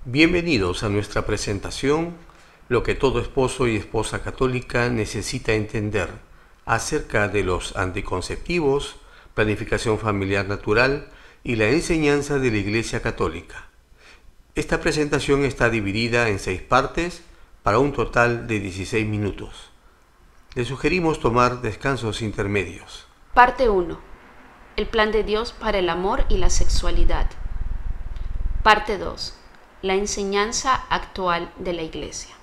Bienvenidos a nuestra presentación, lo que todo esposo y esposa católica necesita entender acerca de los anticonceptivos, planificación familiar natural y la enseñanza de la Iglesia Católica. Esta presentación está dividida en 6 partes para un total de 16 minutos. Le sugerimos tomar descansos intermedios. Parte 1. El plan de Dios para el amor y la sexualidad. Parte 2. La enseñanza actual de la Iglesia.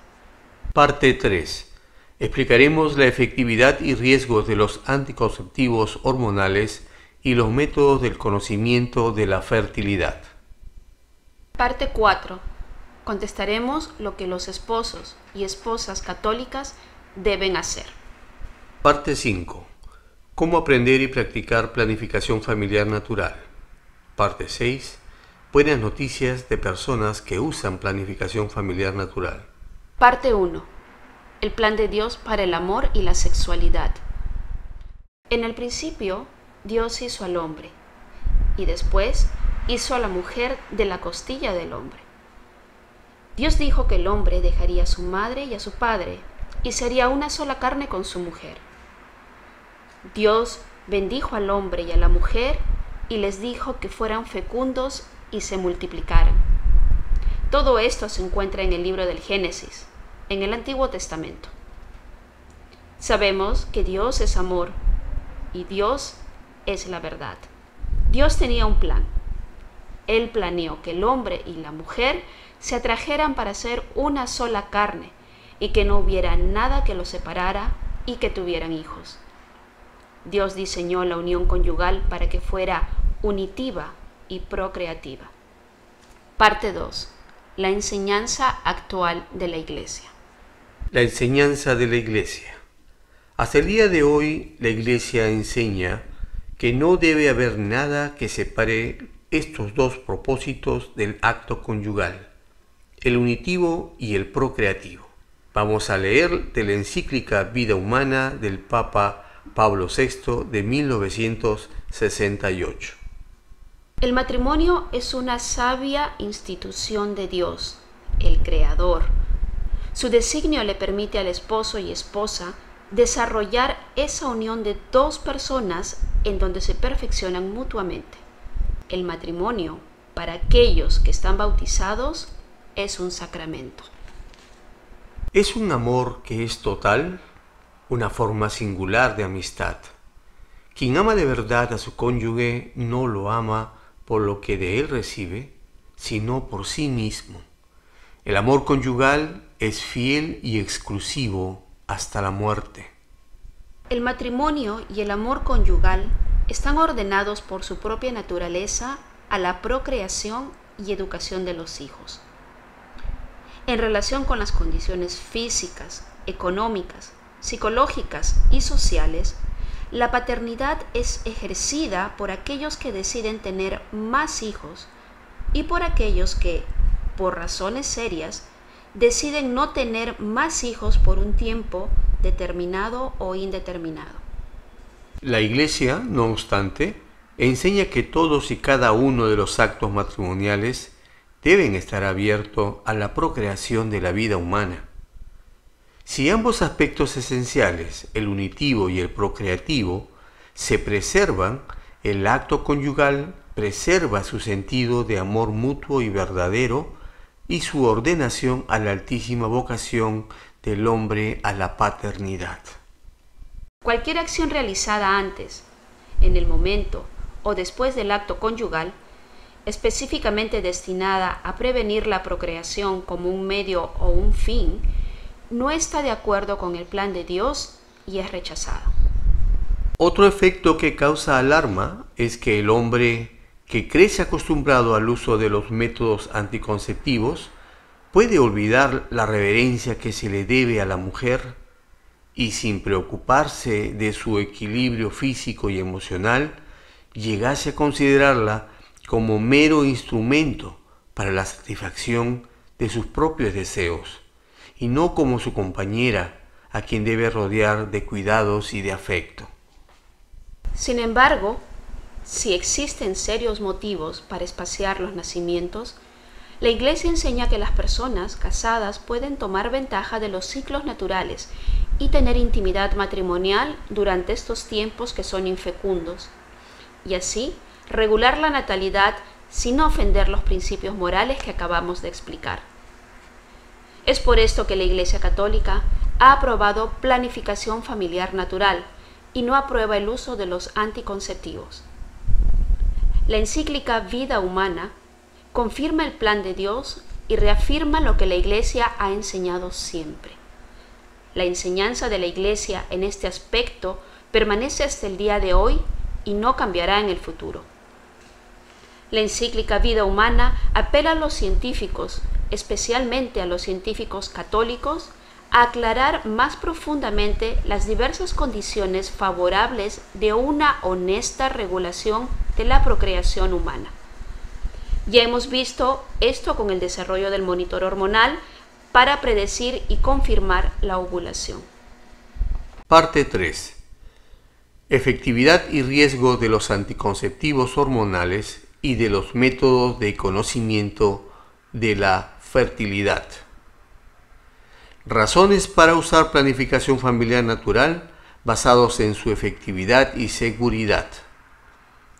Parte 3. Explicaremos la efectividad y riesgos de los anticonceptivos hormonales y los métodos del conocimiento de la fertilidad. Parte 4. Contestaremos lo que los esposos y esposas católicas deben hacer. Parte 5. Cómo aprender y practicar planificación familiar natural. Parte 6. Buenas noticias de personas que usan planificación familiar natural. Parte 1. El plan de Dios para el amor y la sexualidad. En el principio, Dios hizo al hombre, y después hizo a la mujer de la costilla del hombre. Dios dijo que el hombre dejaría a su madre y a su padre, y sería una sola carne con su mujer. Dios bendijo al hombre y a la mujer, y les dijo que fueran fecundos y se multiplicaran. Todo esto se encuentra en el libro del Génesis, en el Antiguo Testamento. Sabemos que Dios es amor y Dios es la verdad. Dios tenía un plan. Él planeó que el hombre y la mujer se atrajeran para ser una sola carne y que no hubiera nada que los separara y que tuvieran hijos. Dios diseñó la unión conyugal para que fuera unitiva y procreativa. Parte 2. La enseñanza actual de la Iglesia. La enseñanza de la Iglesia. Hasta el día de hoy, la Iglesia enseña que no debe haber nada que separe estos dos propósitos del acto conyugal, el unitivo y el procreativo. Vamos a leer de la encíclica Vida Humana del Papa Pablo VI de 1968. El matrimonio es una sabia institución de Dios, el Creador. Su designio le permite al esposo y esposa desarrollar esa unión de dos personas en donde se perfeccionan mutuamente. El matrimonio, para aquellos que están bautizados, es un sacramento. Es un amor que es total, una forma singular de amistad. Quien ama de verdad a su cónyuge no lo ama por lo que de él recibe, sino por sí mismo. El amor conyugal es fiel y exclusivo hasta la muerte. El matrimonio y el amor conyugal están ordenados por su propia naturaleza a la procreación y educación de los hijos. En relación con las condiciones físicas, económicas, psicológicas y sociales, la paternidad es ejercida por aquellos que deciden tener más hijos y por aquellos que, por razones serias, deciden no tener más hijos por un tiempo determinado o indeterminado. La Iglesia, no obstante, enseña que todos y cada uno de los actos matrimoniales deben estar abiertos a la procreación de la vida humana. Si ambos aspectos esenciales, el unitivo y el procreativo, se preservan, el acto conyugal preserva su sentido de amor mutuo y verdadero y su ordenación a la altísima vocación del hombre a la paternidad. Cualquier acción realizada antes, en el momento o después del acto conyugal, específicamente destinada a prevenir la procreación como un medio o un fin, no está de acuerdo con el plan de Dios y es rechazado. Otro efecto que causa alarma es que el hombre que crece acostumbrado al uso de los métodos anticonceptivos puede olvidar la reverencia que se le debe a la mujer y, sin preocuparse de su equilibrio físico y emocional, llegase a considerarla como mero instrumento para la satisfacción de sus propios deseos, y no como su compañera, a quien debe rodear de cuidados y de afecto. Sin embargo, si existen serios motivos para espaciar los nacimientos, La Iglesia enseña que las personas casadas pueden tomar ventaja de los ciclos naturales y tener intimidad matrimonial durante estos tiempos que son infecundos, y así regular la natalidad sin ofender los principios morales que acabamos de explicar. Es por esto que la Iglesia Católica ha aprobado planificación familiar natural y no aprueba el uso de los anticonceptivos. La encíclica Vida Humana confirma el plan de Dios y reafirma lo que la Iglesia ha enseñado siempre. La enseñanza de la Iglesia en este aspecto permanece hasta el día de hoy y no cambiará en el futuro. La encíclica Vida Humana apela a los científicos, especialmente a los científicos católicos, a aclarar más profundamente las diversas condiciones favorables de una honesta regulación de la procreación humana. Ya hemos visto esto con el desarrollo del monitor hormonal para predecir y confirmar la ovulación. Parte 3. Efectividad y riesgo de los anticonceptivos hormonales y de los métodos de conocimiento de la fertilidad. Razones para usar planificación familiar natural basados en su efectividad y seguridad.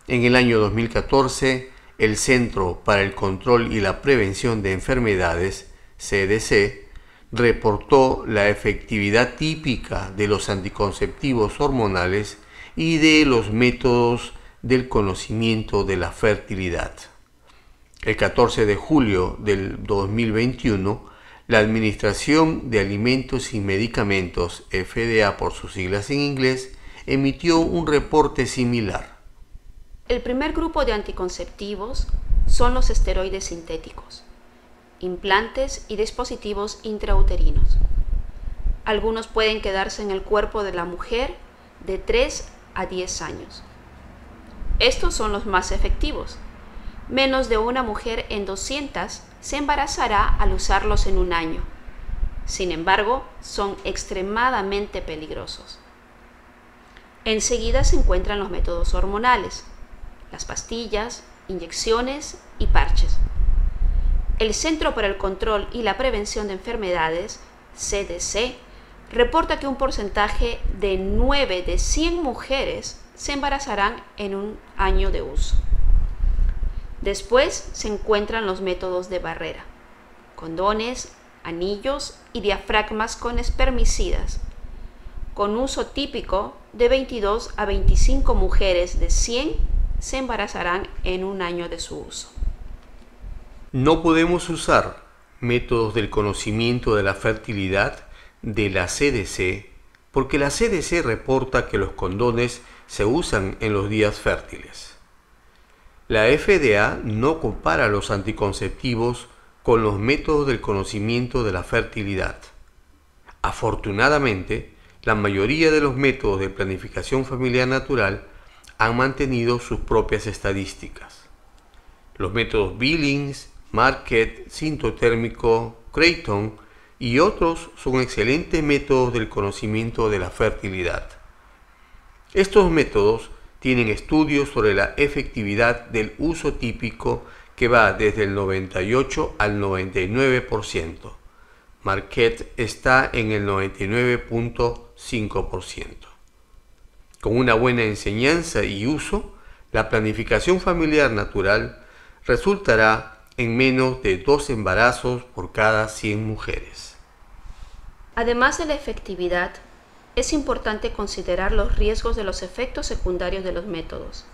En el año 2014, el Centro para el Control y la Prevención de Enfermedades, CDC, reportó la efectividad típica de los anticonceptivos hormonales y de los métodos del conocimiento de la fertilidad. El 14 de julio del 2021, la Administración de Alimentos y Medicamentos, FDA por sus siglas en inglés, emitió un reporte similar. El primer grupo de anticonceptivos son los esteroides sintéticos, implantes y dispositivos intrauterinos. Algunos pueden quedarse en el cuerpo de la mujer de 3 a 10 años. Estos son los más efectivos. Menos de una mujer en 200 se embarazará al usarlos en un año. Sin embargo, son extremadamente peligrosos. Enseguida se encuentran los métodos hormonales, las pastillas, inyecciones y parches. El Centro para el Control y la Prevención de Enfermedades, CDC, reporta que un porcentaje de 9 de 100 mujeres se embarazarán en un año de uso. Después se encuentran los métodos de barrera, condones, anillos y diafragmas con espermicidas, con uso típico de 22 a 25 mujeres de 100 se embarazarán en un año de su uso. No podemos usar métodos del conocimiento de la fertilidad de la CDC porque la CDC reporta que los condones se usan en los días fértiles. La FDA no compara los anticonceptivos con los métodos del conocimiento de la fertilidad. Afortunadamente, la mayoría de los métodos de planificación familiar natural han mantenido sus propias estadísticas. Los métodos Billings, Marquette, sintotérmico, Creighton y otros son excelentes métodos del conocimiento de la fertilidad. Estos métodos tienen estudios sobre la efectividad del uso típico que va desde el 98 al 99%. Marquette está en el 99.5%. Con una buena enseñanza y uso, la planificación familiar natural resultará en menos de 2 embarazos por cada 100 mujeres. Además de la efectividad, es importante considerar los riesgos de los efectos secundarios de los métodos.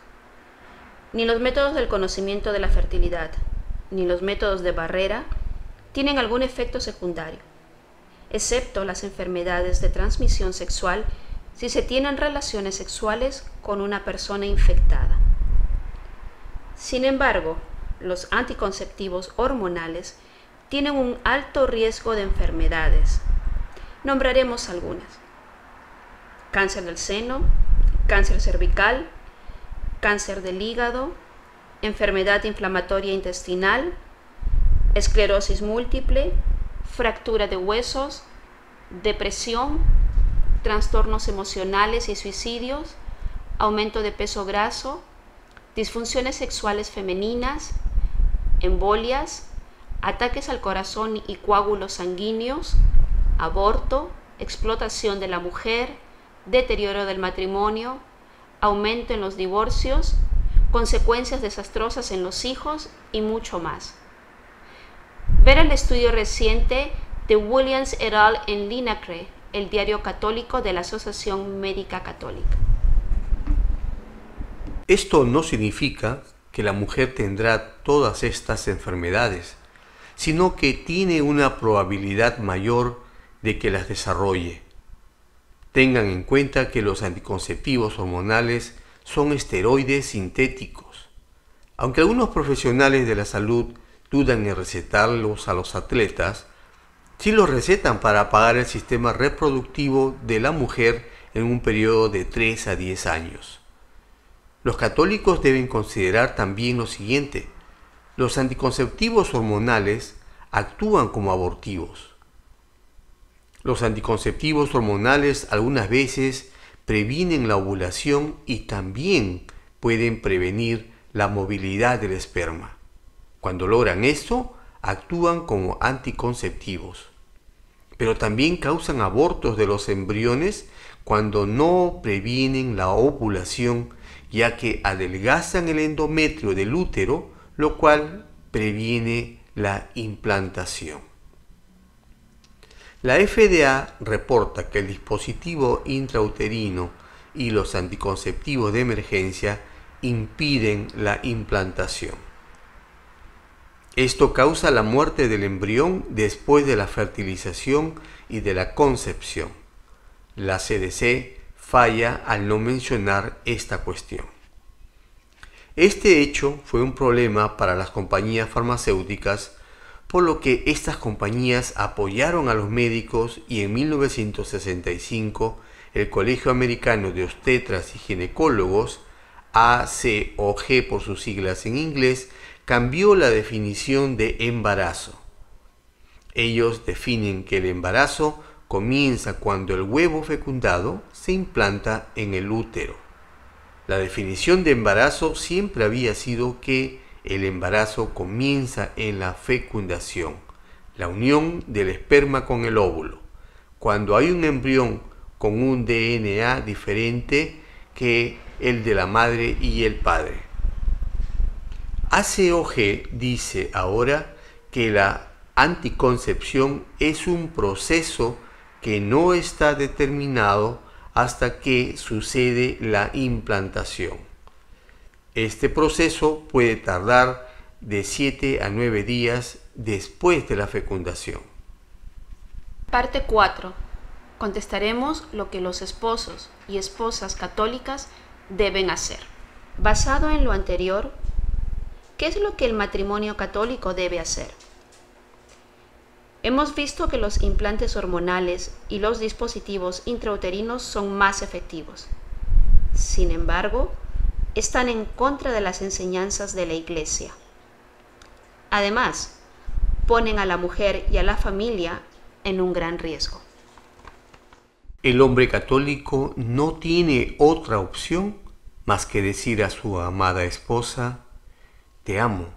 Ni los métodos del conocimiento de la fertilidad, ni los métodos de barrera tienen algún efecto secundario, excepto las enfermedades de transmisión sexual si se tienen relaciones sexuales con una persona infectada. Sin embargo, los anticonceptivos hormonales tienen un alto riesgo de enfermedades. Nombraremos algunas: cáncer del seno, cáncer cervical, cáncer del hígado, enfermedad inflamatoria intestinal, esclerosis múltiple, fractura de huesos, depresión, trastornos emocionales y suicidios, aumento de peso graso, disfunciones sexuales femeninas, embolias, ataques al corazón y coágulos sanguíneos, aborto, explotación de la mujer, deterioro del matrimonio, aumento en los divorcios, consecuencias desastrosas en los hijos y mucho más. Ver el estudio reciente de Williams et al. En Linacre, el diario católico de la Asociación Médica Católica. Esto no significa que la mujer tendrá todas estas enfermedades, sino que tiene una probabilidad mayor de que las desarrolle. Tengan en cuenta que los anticonceptivos hormonales son esteroides sintéticos. Aunque algunos profesionales de la salud dudan en recetarlos a los atletas, sí los recetan para apagar el sistema reproductivo de la mujer en un periodo de 3 a 10 años. Los católicos deben considerar también lo siguiente: los anticonceptivos hormonales actúan como abortivos. Los anticonceptivos hormonales algunas veces previenen la ovulación y también pueden prevenir la movilidad del esperma. Cuando logran esto, actúan como anticonceptivos. Pero también causan abortos de los embriones cuando no previenen la ovulación, ya que adelgazan el endometrio del útero, lo cual previene la implantación. La FDA reporta que el dispositivo intrauterino y los anticonceptivos de emergencia impiden la implantación. Esto causa la muerte del embrión después de la fertilización y de la concepción. La CDC falla al no mencionar esta cuestión. Este hecho fue un problema para las compañías farmacéuticas, por lo que estas compañías apoyaron a los médicos y en 1965 el Colegio Americano de Obstetras y Ginecólogos, ACOG por sus siglas en inglés, cambió la definición de embarazo. Ellos definen que el embarazo comienza cuando el huevo fecundado se implanta en el útero. La definición de embarazo siempre había sido que el embarazo comienza en la fecundación, la unión del esperma con el óvulo, cuando hay un embrión con un DNA diferente que el de la madre y el padre. ACOG dice ahora que la anticoncepción es un proceso que no está determinado hasta que sucede la implantación. Este proceso puede tardar de 7 a 9 días después de la fecundación. Parte 4. Contestaremos lo que los esposos y esposas católicas deben hacer. Basado en lo anterior, ¿qué es lo que el matrimonio católico debe hacer? Hemos visto que los implantes hormonales y los dispositivos intrauterinos son más efectivos. Sin embargo, están en contra de las enseñanzas de la Iglesia. Además, ponen a la mujer y a la familia en un gran riesgo. El hombre católico no tiene otra opción más que decir a su amada esposa: te amo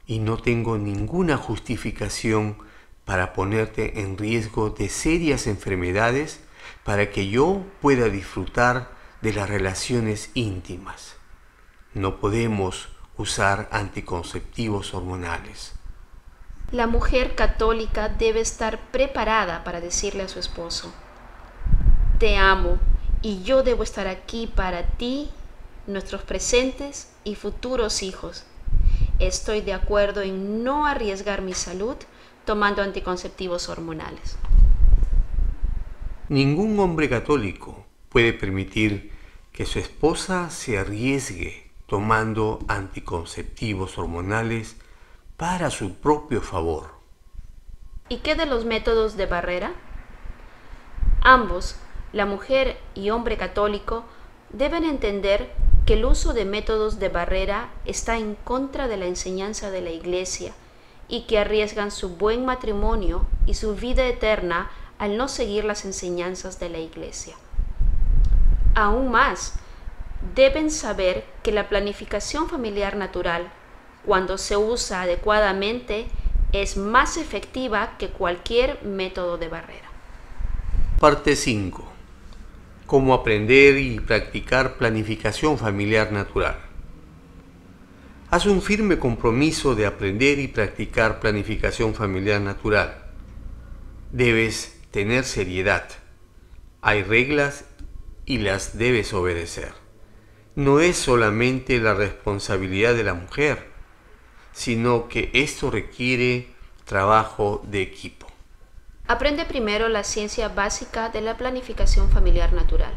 y no tengo ninguna justificación para ponerte en riesgo de serias enfermedades para que yo pueda disfrutar de las relaciones íntimas. No podemos usar anticonceptivos hormonales. La mujer católica debe estar preparada para decirle a su esposo: te amo y yo debo estar aquí para ti, nuestros presentes y futuros hijos. Estoy de acuerdo en no arriesgar mi salud tomando anticonceptivos hormonales. Ningún hombre católico puede permitir que su esposa se arriesgue tomando anticonceptivos hormonales para su propio favor. ¿Y qué de los métodos de barrera? Ambos, la mujer y hombre católico, deben entender que el uso de métodos de barrera está en contra de la enseñanza de la Iglesia y que arriesgan su buen matrimonio y su vida eterna al no seguir las enseñanzas de la Iglesia. Aún más, deben saber que la planificación familiar natural, cuando se usa adecuadamente, es más efectiva que cualquier método de barrera. Parte 5. Cómo aprender y practicar planificación familiar natural. Haz un firme compromiso de aprender y practicar planificación familiar natural. Debes tener seriedad. Hay reglas y las debes obedecer. No es solamente la responsabilidad de la mujer, sino que esto requiere trabajo de equipo. Aprende primero la ciencia básica de la planificación familiar natural.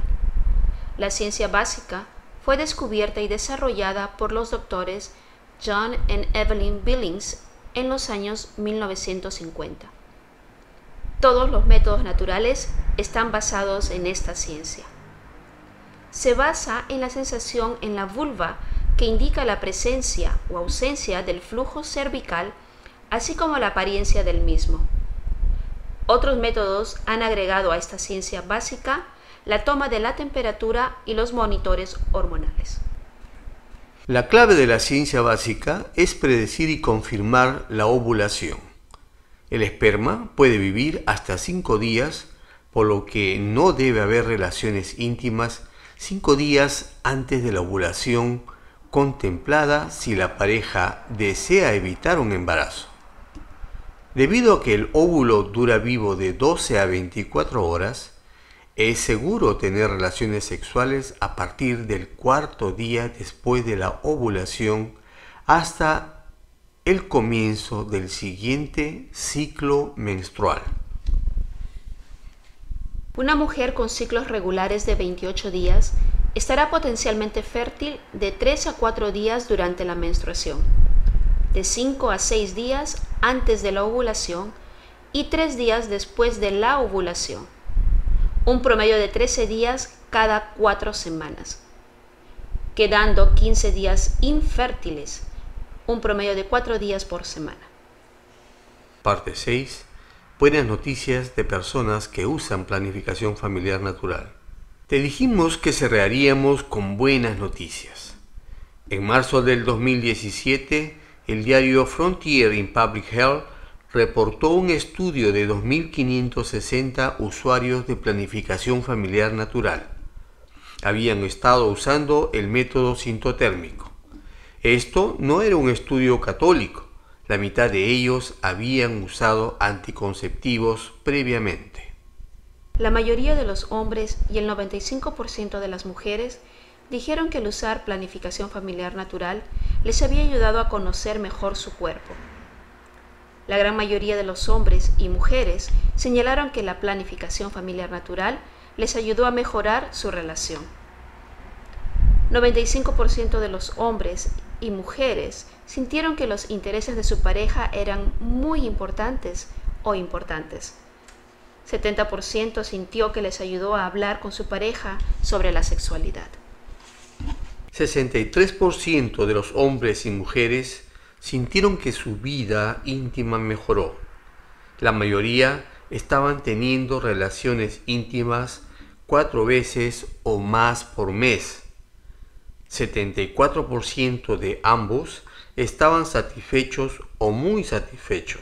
La ciencia básica fue descubierta y desarrollada por los doctores John y Evelyn Billings en los años 1950. Todos los métodos naturales están basados en esta ciencia. Se basa en la sensación en la vulva que indica la presencia o ausencia del flujo cervical, así como la apariencia del mismo. Otros métodos han agregado a esta ciencia básica la toma de la temperatura y los monitores hormonales. La clave de la ciencia básica es predecir y confirmar la ovulación. El esperma puede vivir hasta 5 días, por lo que no debe haber relaciones íntimas 5 días antes de la ovulación contemplada si la pareja desea evitar un embarazo. Debido a que el óvulo dura vivo de 12 a 24 horas, es seguro tener relaciones sexuales a partir del 4.º día después de la ovulación hasta el comienzo del siguiente ciclo menstrual. Una mujer con ciclos regulares de 28 días estará potencialmente fértil de 3 a 4 días durante la menstruación, de 5 a 6 días antes de la ovulación y 3 días después de la ovulación, un promedio de 13 días cada 4 semanas, quedando 15 días infértiles, un promedio de 4 días por semana. Parte 6. Buenas noticias de personas que usan planificación familiar natural. Te dijimos que cerraríamos con buenas noticias. En marzo del 2017, el diario Frontier in Public Health reportó un estudio de 2.560 usuarios de planificación familiar natural. Habían estado usando el método sintotérmico. Esto no era un estudio católico. La mitad de ellos habían usado anticonceptivos previamente. La mayoría de los hombres y el 95% de las mujeres dijeron que el usar planificación familiar natural les había ayudado a conocer mejor su cuerpo. La gran mayoría de los hombres y mujeres señalaron que la planificación familiar natural les ayudó a mejorar su relación. 95% de los hombres y mujeres sintieron que los intereses de su pareja eran muy importantes o importantes. 70% sintió que les ayudó a hablar con su pareja sobre la sexualidad. 63% de los hombres y mujeres sintieron que su vida íntima mejoró. La mayoría estaban teniendo relaciones íntimas 4 veces o más por mes. 74% de ambos estaban satisfechos o muy satisfechos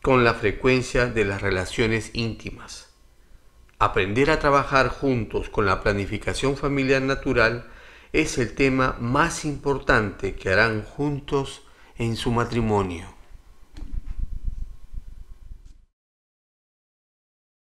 con la frecuencia de las relaciones íntimas. Aprender a trabajar juntos con la planificación familiar natural es el tema más importante que harán juntos en su matrimonio.